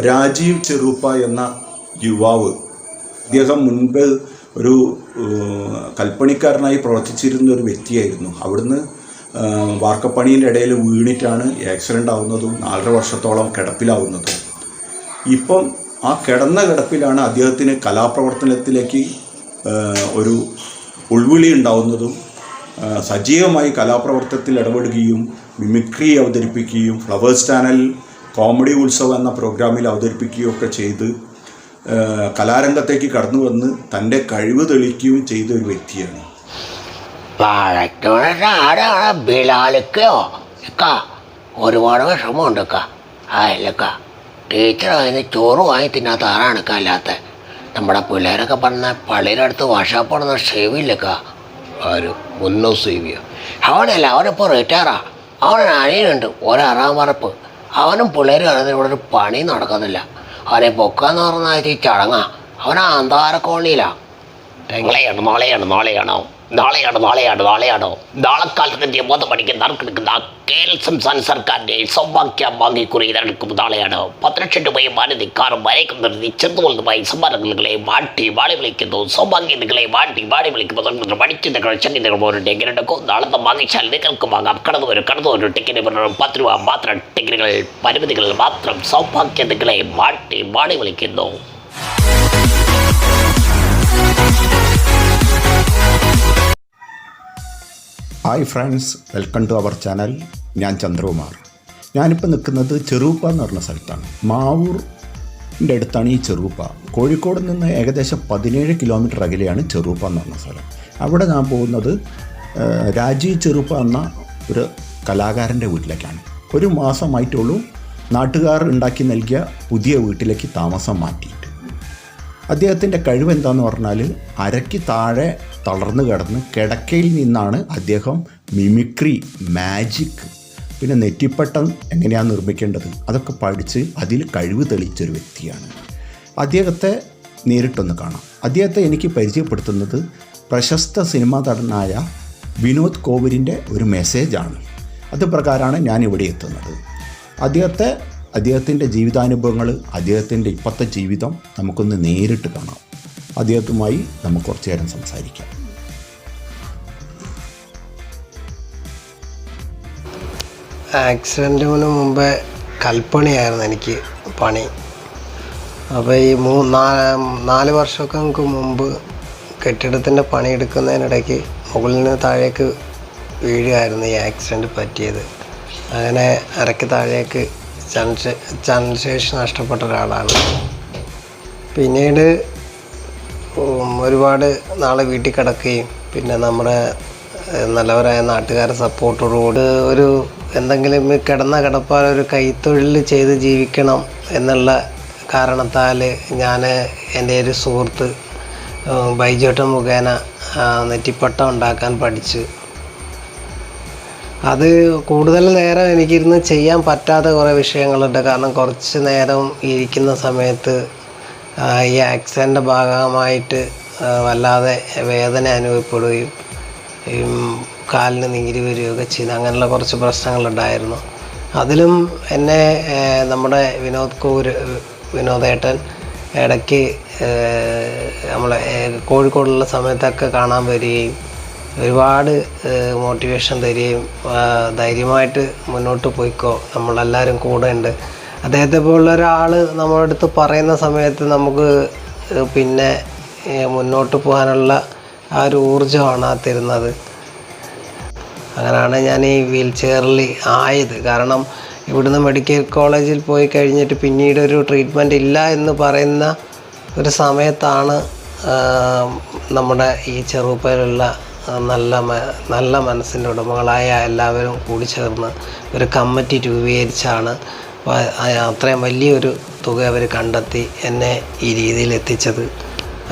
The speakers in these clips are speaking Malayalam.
രാജീവ് ചെറുപ്പ എന്ന യുവാവ്, അദ്ദേഹം മുൻപ് ഒരു കൽപ്പണിക്കാരനായി പ്രവർത്തിച്ചിരുന്ന ഒരു വ്യക്തിയായിരുന്നു. അവിടുന്ന് വാർക്കപ്പണിയുടെ ഇടയിൽ വീണിട്ടാണ് ആക്സിഡൻ്റ് ആവുന്നതും 4.5 വർഷത്തോളം കിടപ്പിലാവുന്നതും. ഇപ്പം ആ കിടന്ന കിടപ്പിലാണ് അദ്ദേഹത്തിന് കലാപ്രവർത്തനത്തിലേക്ക് ഒരു ഉൾവിളി ഉണ്ടാവുന്നതും സജീവമായി കലാപ്രവർത്തനത്തിൽ ഇടപെടുകയും മിമിക്രി അവതരിപ്പിക്കുകയും ഫ്ലവേഴ്സ് ചാനൽ കോമഡി ഉത്സവം എന്ന പ്രോഗ്രാമിൽ അവതരിപ്പിക്കുകയും ഒക്കെ ചെയ്ത് കലാരംഗത്തേക്ക് കടന്നു വന്ന് തൻ്റെ കഴിവ് തെളിയിക്കുകയും ചെയ്ത ഒരു വ്യക്തിയാണ്. ഒരുപാട് വിഷമമുണ്ട് അല്ലക്ക. ടീച്ചർ അതിന് ചോറ് വാങ്ങി തിന്നാത്ത ആരാണ് അല്ലാത്ത. നമ്മുടെ പിള്ളേരൊക്കെ പറഞ്ഞ പള്ളിയുടെ അടുത്ത് വാഷാപ്പെടുന്ന സേവിയില്ലക്ക, ആര് മുന്നോ സേവിയ. അവനല്ല, അവനിപ്പോൾ റിട്ടയറാ. അവന് അനിയനുണ്ട്, ഒരാറാം പറപ്പ്. അവനും പിള്ളേർ കാണുന്നതിന് ഇവിടെ ഒരു പണി നടക്കുന്നില്ല. അവനെ പൊക്കാന്ന് പറഞ്ഞാൽ ഈ ചടങ്ങാ. അവനാ അന്താരക്കോണിയിലാണ്. നാളെയാണോ നാളെക്കാലത്ത് മൊത്തം പഠിക്കാൻ നറുക്കെടുക്കുന്ന കേരള സംസ്ഥാന സർക്കാരിൻ്റെ സൗഭാഗ്യ ഭാഗ്യക്കുറി ഇതെടുക്കും. നാളെയാണ് 10 ലക്ഷം രൂപയും മാരുതി കാറും വരയ്ക്കും നിർത്തി ചെറുതുപോലതുമായി സമ്മാനങ്ങളെ മാറ്റി വാടി വിളിക്കുന്നു. സൗഭാഗ്യങ്ങളെ മാറ്റി വാടി വിളിക്കുമ്പോൾ പഠിച്ചിട്ടുകൾ ചെന്നിട്ടുകൾ പോലും എങ്ങനെ എടുക്കും. നാളെ വാങ്ങിച്ചാൽ നിങ്ങൾക്ക് വാങ്ങാം. കടന്നു വരും ടിക്കറ്റ് 10 രൂപ മാത്രം. ടിക്കറ്റുകൾ പരിമിതികളിൽ മാത്രം. സൗഭാഗ്യങ്ങളെ മാറ്റി വാടി വിളിക്കുന്നു. Hi friends, welcome to our channel. ഞാൻ ചന്ദ്രകുമാർ. ഞാനിപ്പോൾ നിൽക്കുന്നത് ചെറുപ്പ എന്ന് പറഞ്ഞ സ്ഥലത്താണ്. മാവൂറിൻ്റെ അടുത്താണ് ഈ ചെറുപ്പ. കോഴിക്കോട് നിന്ന് ഏകദേശം 17 കിലോമീറ്റർ അകലെയാണ് ചെറുപ്പ എന്ന് പറഞ്ഞ സ്ഥലം. അവിടെ ഞാൻ പോകുന്നത് രാജീവ് ചെറുപ്പ എന്ന ഒരു കലാകാരൻ്റെ വീട്ടിലേക്കാണ്. 1 മാസമായിട്ടുള്ളൂ നാട്ടുകാർ ഉണ്ടാക്കി നൽകിയ പുതിയ വീട്ടിലേക്ക് താമസം മാറ്റിയിട്ട്. അദ്ദേഹത്തിൻ്റെ കഴിവ് എന്താണെന്ന് പറഞ്ഞാൽ, അരയ്ക്ക് താഴെ തളർന്നു കിടന്ന് കിടക്കയിൽ നിന്നാണ് അദ്ദേഹം മിമിക്രി, മാജിക്, പിന്നെ നെറ്റിപ്പട്ടം എങ്ങനെയാണ് നിർമ്മിക്കേണ്ടത് അതൊക്കെ പഠിച്ച് അതിൽ കഴിവ് തെളിയിച്ചൊരു വ്യക്തിയാണ്. അദ്ദേഹത്തെ നേരിട്ടൊന്ന് കാണാം. അദ്ദേഹത്തെ എനിക്ക് പരിചയപ്പെടുത്തുന്നത് പ്രശസ്ത സിനിമാ നടനായ വിനോദ് കോവിലിൻ്റെ ഒരു മെസ്സേജാണ്. അത് പ്രകാരമാണ് ഞാനിവിടെ എത്തുന്നത്. അദ്ദേഹത്തിൻ്റെ ജീവിതാനുഭവങ്ങൾ, അദ്ദേഹത്തിൻ്റെ ഇപ്പോഴത്തെ ജീവിതം നമുക്കൊന്ന് നേരിട്ട് കാണാം. അദ്ദേഹവുമായി നമുക്ക് കുറച്ചു നേരം സംസാരിക്കാം. ആക്സിഡൻറ്റിന് മുമ്പേ കൽപ്പണിയായിരുന്നു എനിക്ക് പണി. അപ്പോൾ ഈ 4 വർഷങ്ങൾക്ക് മുമ്പ് കെട്ടിടത്തിൻ്റെ പണിയെടുക്കുന്നതിനിടയ്ക്ക് മുകളിൽ നിന്ന് താഴേക്ക് വീഴുകയായിരുന്നു ഈ ആക്സിഡൻറ്റ് പറ്റിയത്. അങ്ങനെ അരയ്ക്ക് താഴേക്ക് ചലനശേഷി നഷ്ടപ്പെട്ട ഒരാളാണ്. പിന്നീട് ഒരുപാട് നാളെ വീട്ടിൽ കിടക്കുകയും പിന്നെ നമ്മുടെ നല്ലവരായ നാട്ടുകാരുടെ സപ്പോർട്ടോടുകൂടി ഒരു എന്തെങ്കിലും കിടന്ന കിടപ്പാൽ ഒരു കൈത്തൊഴിൽ ചെയ്ത് ജീവിക്കണം എന്നുള്ള കാരണത്താൽ ഞാൻ എൻ്റെ ഒരു സുഹൃത്ത് ബൈജോട്ടം മുഖേന നെറ്റിപ്പട്ടം ഉണ്ടാക്കാൻ പഠിച്ചു. അത് കൂടുതൽ നേരം എനിക്കിരുന്ന് ചെയ്യാൻ പറ്റാത്ത കുറേ വിഷയങ്ങളുണ്ട്. കാരണം കുറച്ച് നേരം ഇരിക്കുന്ന സമയത്ത് ഈ ആക്സിഡൻ്റ് ഭാഗമായിട്ട് വല്ലാതെ വേദന അനുഭവപ്പെടുകയും കാലിന് നീര് വരികയൊക്കെ ചെയ്ത് അങ്ങനെയുള്ള കുറച്ച് പ്രശ്നങ്ങളുണ്ടായിരുന്നു. അതിലും എന്നെ നമ്മുടെ വിനോദേട്ടൻ ഇടയ്ക്ക് നമ്മളെ കോഴിക്കോടുള്ള സമയത്തൊക്കെ കാണാൻ വരികയും ഒരുപാട് മോട്ടിവേഷൻ തരികയും ധൈര്യമായിട്ട് മുന്നോട്ട് പോയിക്കോ, നമ്മളെല്ലാവരും കൂടെ ഉണ്ട്. അദ്ദേഹത്തെ പോലുള്ള ഒരാൾ നമ്മുടെ അടുത്ത് പറയുന്ന സമയത്ത് നമുക്ക് പിന്നെ മുന്നോട്ട് പോകാനുള്ള ആ ഒരു ഊർജ്ജമാണ് ആ തരുന്നത്. അങ്ങനെയാണ് ഞാൻ ഈ വീൽ ചെയറിൽ ആയത്. കാരണം ഇവിടുന്ന് മെഡിക്കൽ കോളേജിൽ പോയി കഴിഞ്ഞിട്ട് പിന്നീട് ഒരു ട്രീറ്റ്മെൻറ്റ് ഇല്ല എന്ന് പറയുന്ന ഒരു സമയത്താണ് നമ്മുടെ ഈ ചെറുപ്പയിലുള്ള നല്ല മനസ്സിൻ്റെ ഉടമകളായ എല്ലാവരും കൂടി ചേർന്ന് ഒരു കമ്മിറ്റി രൂപീകരിച്ചാണ് അത്രയും വലിയൊരു തുക അവർ കണ്ടെത്തി എന്നെ ഈ രീതിയിൽ എത്തിച്ചത്.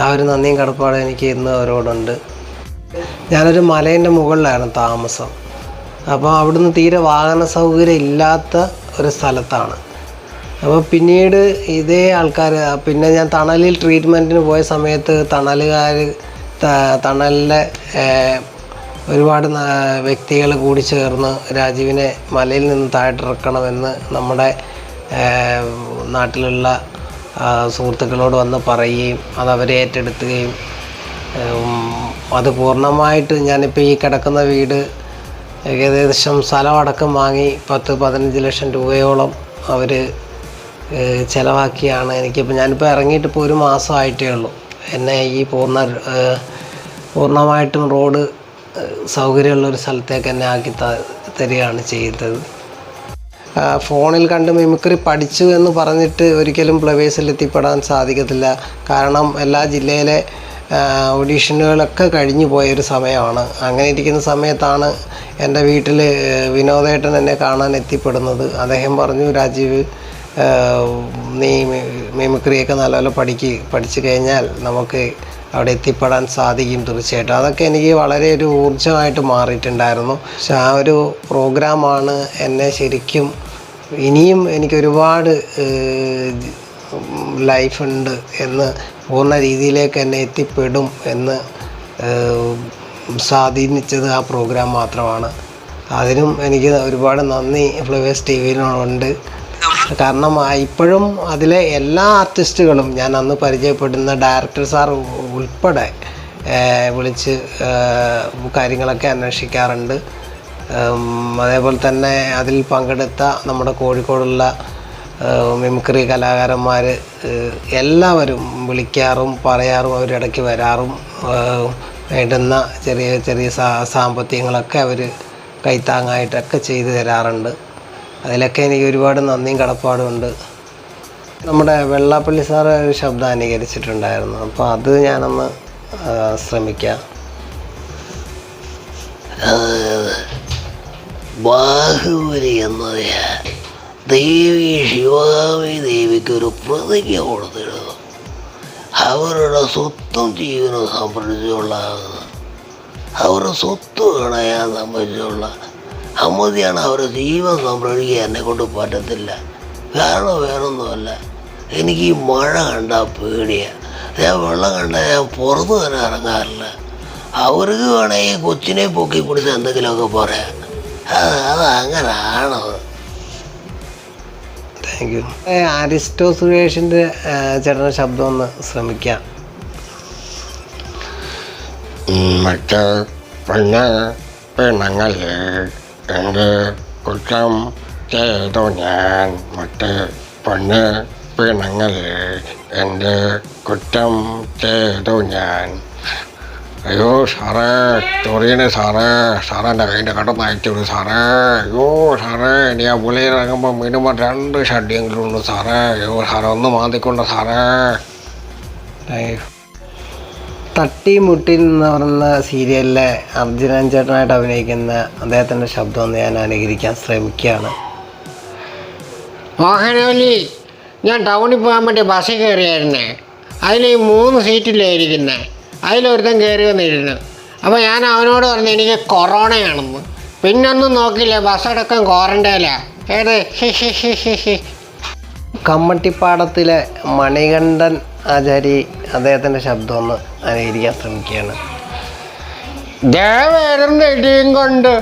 ആ ഒരു നന്ദിയും കടപ്പാടും എനിക്ക് ഇന്ന് അവരോടുണ്ട്. ഞാനൊരു മലേൻ്റെ മുകളിലാണ് താമസം. അപ്പോൾ അവിടുന്ന് തീരെ വാഹന സൗകര്യം ഇല്ലാത്ത ഒരു സ്ഥലത്താണ്. അപ്പോൾ പിന്നീട് ഇതേ ആൾക്കാർ പിന്നെ ഞാൻ തണലിൽ ട്രീറ്റ്മെൻറ്റിന് പോയ സമയത്ത് തണലിലെ ഒരുപാട് വ്യക്തികൾ കൂടി ചേർന്ന് രാജീവിനെ മലയിൽ നിന്ന് താഴെട്ടിറക്കണമെന്ന് നമ്മുടെ നാട്ടിലുള്ള സുഹൃത്തുക്കളോട് വന്ന് പറയുകയും അതവരെ ഏറ്റെടുക്കുകയും അത് പൂർണ്ണമായിട്ട് ഞാനിപ്പോൾ ഈ കിടക്കുന്ന വീട് ഏകദേശം സ്ഥലമടക്കം വാങ്ങി 10-15 ലക്ഷം രൂപയോളം അവർ ചിലവാക്കിയാണ് ഞാനിപ്പോൾ ഇറങ്ങിയിട്ട് ഇപ്പോൾ 1 മാസമായിട്ടേ ഉള്ളൂ. എന്നെ ഈ പൂർണ്ണമായിട്ടും റോഡ് സൗകര്യമുള്ളൊരു സ്ഥലത്തേക്ക് എന്നെ ആക്കി തരികയാണ് ചെയ്തത്. ഫോണിൽ കണ്ട് മിമിക്രി പഠിച്ചു എന്ന് പറഞ്ഞിട്ട് ഒരിക്കലും ഫ്ലവേഴ്സിൽ എത്തിപ്പെടാൻ സാധിക്കത്തില്ല. കാരണം എല്ലാ ജില്ലയിലെ ഓഡീഷനുകളൊക്കെ കഴിഞ്ഞു പോയൊരു സമയമാണ്. അങ്ങനെ ഇരിക്കുന്ന സമയത്താണ് എൻ്റെ വീട്ടിൽ വിനോദേട്ടൻ എന്നെ കാണാൻ എത്തിപ്പെടുന്നത്. അദ്ദേഹം പറഞ്ഞു, രാജീവ്, നീ മിമിക്രിയൊക്കെ നല്ലപോലെ പഠിച്ചു കഴിഞ്ഞാൽ നമുക്ക് അവിടെ എത്തിപ്പെടാൻ സാധിക്കും തീർച്ചയായിട്ടും. അതൊക്കെ എനിക്ക് വളരെ ഒരു ഊർജ്ജമായിട്ട് മാറിയിട്ടുണ്ടായിരുന്നു. പക്ഷെ ആ ഒരു പ്രോഗ്രാമാണ് എന്നെ ശരിക്കും ഇനിയും എനിക്കൊരുപാട് ലൈഫുണ്ട് എന്ന് പൂർണ്ണ രീതിയിലേക്ക് എന്നെ എത്തിപ്പെടും എന്ന് സ്വാധീനിച്ചത് ആ പ്രോഗ്രാം മാത്രമാണ്. അതിനും എനിക്ക് ഒരുപാട് നന്ദി ഫ്ലവേഴ്സ് TVയിലുണ്ട്. കാരണം ഇപ്പോഴും അതിലെ എല്ലാ ആർട്ടിസ്റ്റുകളും ഞാൻ അന്ന് പരിചയപ്പെടുന്ന ഡയറക്ടർ സാർ ഉൾപ്പെടെ വിളിച്ച് കാര്യങ്ങളൊക്കെ അന്വേഷിക്കാറുണ്ട്. അതേപോലെ തന്നെ അതിൽ പങ്കെടുത്ത നമ്മുടെ കോഴിക്കോടുള്ള മിമിക്രി കലാകാരന്മാർ എല്ലാവരും വിളിക്കാറും പറയാറും അവരിടയ്ക്ക് വരാറും വേണ്ടുന്ന ചെറിയ ചെറിയ സാമ്പത്തികങ്ങളൊക്കെ അവർ കൈത്താങ്ങായിട്ടൊക്കെ ചെയ്തു തരാറുണ്ട്. അതിലൊക്കെ എനിക്ക് ഒരുപാട് നന്ദിയും കടപ്പാടുമുണ്ട്. നമ്മുടെ വെള്ളാപ്പള്ളി സാറ് ഒരു ശബ്ദം അനുകരിച്ചിട്ടുണ്ടായിരുന്നു. അപ്പോൾ അത് ഞാനൊന്ന് ശ്രമിക്കാം. ബാഹുബലി എന്നത് ദേവി ശിവകാമി ദേവിക്കൊരു പ്രതിജ്ഞ കൊടുത്തിരുന്നു. അവരുടെ സ്വത്തും ജീവനും സംരക്ഷിച്ചുള്ള അവരുടെ സ്വത്ത് കളയാൻ സംബന്ധിച്ചുള്ള അമ്മതിയാണ്. അവരുടെ ജീവൻ സംരക്ഷിക്കാൻ എന്നെ കൊണ്ട് പറ്റത്തില്ല. കാരണം വേറൊന്നുമല്ല, എനിക്ക് ഈ മഴ കണ്ടാൽ പേടിയാണ്. ഞാൻ വെള്ളം കണ്ടാൽ ഞാൻ പുറത്ത് തന്നെ ഇറങ്ങാറില്ല. അവർക്ക് വേണമെങ്കിൽ കൊച്ചിനെ പൊക്കി പിടിച്ച് എന്തെങ്കിലുമൊക്കെ പറയാം. അതങ്ങനാണത്. Thank you. അരിസ്റ്റോ സുരേഷിൻ്റെ ചേട്ടൻ്റെ ശബ്ദം ഒന്ന് ശ്രമിക്കാം. മറ്റ് പെണ്ണ് പെണ്ണങ്ങൾ എൻ്റെ കുറ്റം ചെയ്തു ഞാൻ. മറ്റ് പെണ്ണ് പെണ്ണങ്ങൾ എൻ്റെ കുറ്റം ചെയ്തു ഞാൻ. അയ്യോ സാറേ, ചൊറിയണേ സാറേ, എൻ്റെ കയ്യിൻ്റെ കടന്ന് അയച്ചു സാറേ. അയ്യോ സാറേ, ഇനി ആ പുള്ളിയിറങ്ങുമ്പോൾ മിനിമം 2 ഷഡ്യങ്ങളും ഉണ്ട് സാറേ. അയ്യോ സാറേ, ഒന്ന് മാന്തിക്കൊണ്ട് സാറേ. തട്ടിമുട്ടി എന്ന് പറയുന്ന സീരിയലിലെ അർജുനൻ ചേട്ടനായിട്ട് അഭിനയിക്കുന്ന അദ്ദേഹത്തിൻ്റെ ശബ്ദം ഒന്ന് ഞാൻ അനുകരിക്കാൻ ശ്രമിക്കുകയാണ്. മോഹനലി, ഞാൻ ടൗണിൽ പോകാൻ വേണ്ടി ബസ്സിൽ കയറിയായിരുന്നേ. അതിൽ 3 സീറ്റിലായിരിക്കുന്നത്. അതിലൊരുത്തൻ കയറി വന്നിരുന്നു. അപ്പോൾ ഞാൻ അവനോട് പറഞ്ഞു എനിക്ക് കൊറോണയാണെന്ന്. പിന്നൊന്നും നോക്കില്ല, ബസ്സടക്കം ക്വാറൻറ്റൈനിലാണ്. ഏത് കമ്മട്ടിപ്പാടത്തിലെ മണികണ്ഠൻ ആചാരി അദ്ദേഹത്തിൻ്റെ ശബ്ദം ഒന്ന് അനുകരിക്കാൻ ശ്രമിക്കുകയാണ്. ദേവേരുന്ന ഇടിയും കൊണ്ട്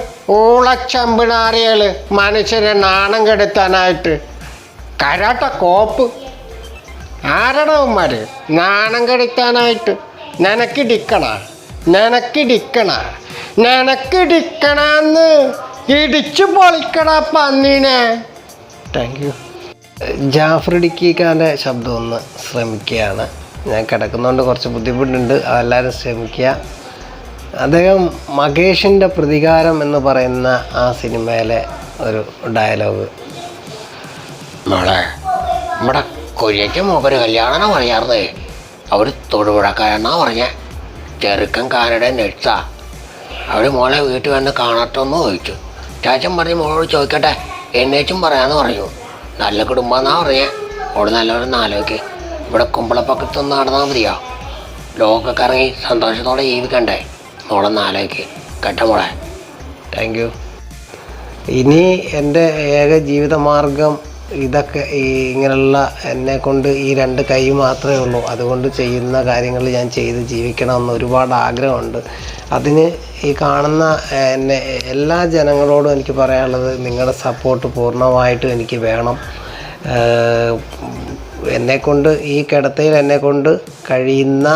ഊളച്ചമ്പിണാറികൾ മനുഷ്യരെ നാണം കെടുത്താനായിട്ട് കരാട്ട കോപ്പ് ആരണവന്മാർ നാണം കെടുത്താനായിട്ട് നിനക്കിടിക്കണന്ന് ഇടിച്ചു പൊളിക്കണ പന്നീനെ. Thank you. ജാഫ്രിഡിക്കാൻ്റെ ശബ്ദം ഒന്ന് ശ്രമിക്കുകയാണ്. ഞാൻ കിടക്കുന്നതുകൊണ്ട് കുറച്ച് ബുദ്ധിമുട്ടുണ്ട്, അതെല്ലാവരും ശ്രമിക്കുക. അദ്ദേഹം മകേഷിൻ്റെ പ്രതികാരം എന്ന് പറയുന്ന ആ സിനിമയിലെ ഒരു ഡയലോഗ്. മോളെ, നമ്മുടെ കൊരിയയ്ക്ക് മൂപ്പര് കല്യാണം പറയാറുന്നേ. അവർ തൊടുപുഴക്കാരെന്നാ പറഞ്ഞ. ചെറുക്കൻ കാനഡ നഴ്സാ. അവർ മോളെ വീട്ടിൽ വന്ന് കാണട്ടെന്ന് ചോദിച്ചു. ചാച്ചൻ പറഞ്ഞ് മോളോട് ചോദിക്കട്ടെ, എന്നേച്ചും പറയാമെന്ന് പറഞ്ഞു. നല്ല കുടുംബമെന്നാ പറഞ്ഞേ. അവൾ നല്ലവരെന്ന് ആലോചിക്ക്. ഇവിടെ കുമ്പളപ്പക്കത്തൊന്ന് നടന്നാൽ മതിയോ? ലോകമൊക്കെ ഇറങ്ങി സന്തോഷത്തോടെ ജീവിക്കണ്ടേ? മോളൊന്ന് ആലോചിക്ക് കേട്ടോ മോളെ. Thank you. ഇനി എൻ്റെ ഏക ജീവിതമാർഗം ഇതൊക്കെ ഇങ്ങനെയുള്ള എന്നെക്കൊണ്ട് ഈ 2 കൈ മാത്രമേ ഉള്ളൂ. അതുകൊണ്ട് ചെയ്യുന്ന കാര്യങ്ങൾ ഞാൻ ചെയ്ത് ജീവിക്കണമെന്ന് ഒരുപാട് ആഗ്രഹമുണ്ട്. അതിന് ഈ കാണുന്ന എന്നെ എല്ലാ ജനങ്ങളോടും എനിക്ക് പറയാനുള്ളത്, നിങ്ങളുടെ സപ്പോർട്ട് പൂർണ്ണമായിട്ടും എനിക്ക് വേണം. എന്നെക്കൊണ്ട് ഈ കിടത്തയിൽ എന്നെക്കൊണ്ട് കഴിയുന്ന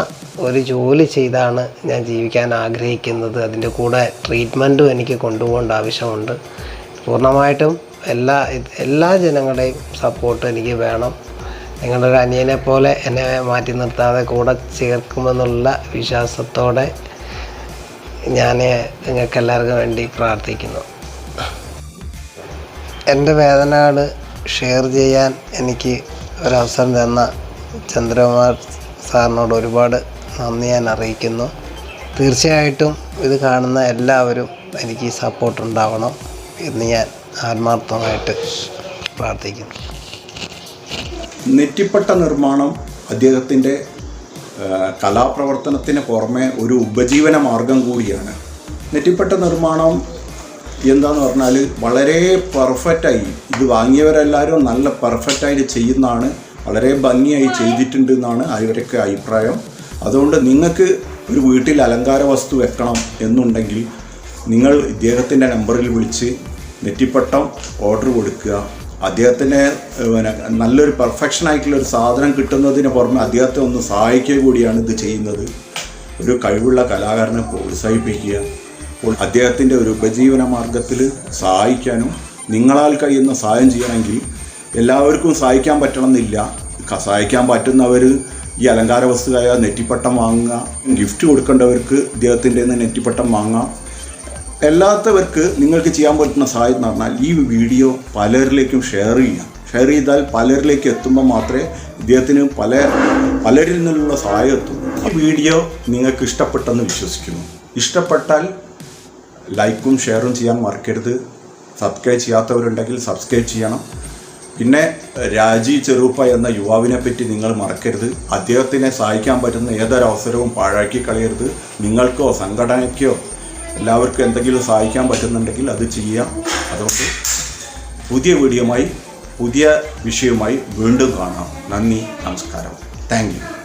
ഒരു ജോലി ചെയ്താണ് ഞാൻ ജീവിക്കാൻ ആഗ്രഹിക്കുന്നത്. അതിൻ്റെ കൂടെ ട്രീറ്റ്മെൻറ്റും എനിക്ക് കൊണ്ടുപോകേണ്ട ആവശ്യമുണ്ട്. പൂർണ്ണമായിട്ടും എല്ലാ ജനങ്ങളുടെയും സപ്പോർട്ട് എനിക്ക് വേണം. നിങ്ങളുടെ ഒരു അനിയനെ പോലെ എന്നെ മാറ്റി നിർത്താതെ കൂടെ ചേർക്കുമെന്നുള്ള വിശ്വാസത്തോടെ ഞാൻ നിങ്ങൾക്കെല്ലാവർക്കും വേണ്ടി പ്രാർത്ഥിക്കുന്നു. എൻ്റെ വേദനകൾ ഷെയർ ചെയ്യാൻ എനിക്ക് ഒരവസരം തന്ന ചന്ദ്രകുമാർ സാറിനോട് ഒരുപാട് നന്ദി ഞാൻ അറിയിക്കുന്നു. തീർച്ചയായിട്ടും ഇത് കാണുന്ന എല്ലാവരും എനിക്ക് സപ്പോർട്ട് ഉണ്ടാവണം എന്ന് ഞാൻ ആത്മാർത്ഥമായിട്ട് പ്രാർത്ഥിക്കുന്നു. നെറ്റിപ്പട്ട നിർമ്മാണം അദ്ദേഹത്തിൻ്റെ കലാപ്രവർത്തനത്തിന് പുറമെ ഒരു ഉപജീവന മാർഗം കൂടിയാണ്. നെറ്റിപ്പട്ട നിർമ്മാണം എന്താന്ന് പറഞ്ഞാൽ വളരെ പെർഫെക്റ്റായി, ഇത് വാങ്ങിയവരെല്ലാവരും നല്ല പെർഫെക്റ്റായിട്ട് ചെയ്യുന്നതാണ്, വളരെ ഭംഗിയായി ചെയ്തിട്ടുണ്ട് എന്നാണ് അവരൊക്കെ അഭിപ്രായം. അതുകൊണ്ട് നിങ്ങൾക്ക് ഒരു വീട്ടിൽ അലങ്കാര വസ്തു വെക്കണം എന്നുണ്ടെങ്കിൽ നിങ്ങൾ ഇദ്ദേഹത്തിൻ്റെ നമ്പറിൽ വിളിച്ച് നെറ്റിപ്പട്ടം ഓർഡർ കൊടുക്കുക. അദ്ദേഹത്തിന് നല്ലൊരു പെർഫെക്ഷനായിട്ടുള്ളൊരു സാധനം കിട്ടുന്നതിന് പുറമെ അദ്ദേഹത്തെ ഒന്ന് സഹായിക്കുക കൂടിയാണ് ഇത് ചെയ്യുന്നത്. ഒരു കഴിവുള്ള കലാകാരനെ പ്രോത്സാഹിപ്പിക്കുക. അപ്പോൾ അദ്ദേഹത്തിൻ്റെ ഒരു ഉപജീവന മാർഗത്തിൽ സഹായിക്കാനും നിങ്ങളാൽ കഴിയുന്ന സഹായം ചെയ്യണമെങ്കിൽ എല്ലാവർക്കും സഹായിക്കാൻ പറ്റണമെന്നില്ല. സഹായിക്കാൻ പറ്റുന്നവർ ഈ അലങ്കാര വസ്തുവായ നെറ്റിപ്പട്ടം വാങ്ങുക, ഗിഫ്റ്റ് കൊടുക്കേണ്ടവർക്ക് ഇദ്ദേഹത്തിൻ്റെ നെറ്റിപ്പട്ടം വാങ്ങാം. അല്ലാത്തവർക്ക് നിങ്ങൾക്ക് ചെയ്യാൻ പറ്റുന്ന സഹായം എന്ന് പറഞ്ഞാൽ ഈ വീഡിയോ പലരിലേക്കും ഷെയർ ചെയ്യാം. ഷെയർ ചെയ്താൽ പലരിലേക്ക് എത്തുമ്പോൾ മാത്രമേ ഇദ്ദേഹത്തിന് പലരിൽ നിന്നുള്ള സഹായം എത്തും. ഈ വീഡിയോ നിങ്ങൾക്ക് ഇഷ്ടപ്പെട്ടെന്ന് വിശ്വസിക്കുന്നു. ഇഷ്ടപ്പെട്ടാൽ ലൈക്കും ഷെയറും ചെയ്യാൻ മറക്കരുത്. സബ്സ്ക്രൈബ് ചെയ്യാത്തവരുണ്ടെങ്കിൽ സബ്സ്ക്രൈബ് ചെയ്യണം. പിന്നെ രാജീവ് ചെറുപ്പ എന്ന യുവാവിനെ പറ്റി നിങ്ങൾ മറക്കരുത്. അദ്ദേഹത്തിനെ സഹായിക്കാൻ പറ്റുന്ന ഏതൊരവസരവും പാഴാക്കി കളയരുത്. നിങ്ങൾക്കോ സംഘടനയ്ക്കോ എല്ലാവർക്കും എന്തെങ്കിലും സഹായിക്കാൻ പറ്റുന്നുണ്ടെങ്കിൽ അത് ചെയ്യാം. അതുകൊണ്ട് പുതിയ വീഡിയോയുമായി പുതിയ വിഷയവുമായി വീണ്ടും കാണാം. നന്ദി, നമസ്കാരം, താങ്ക് യു.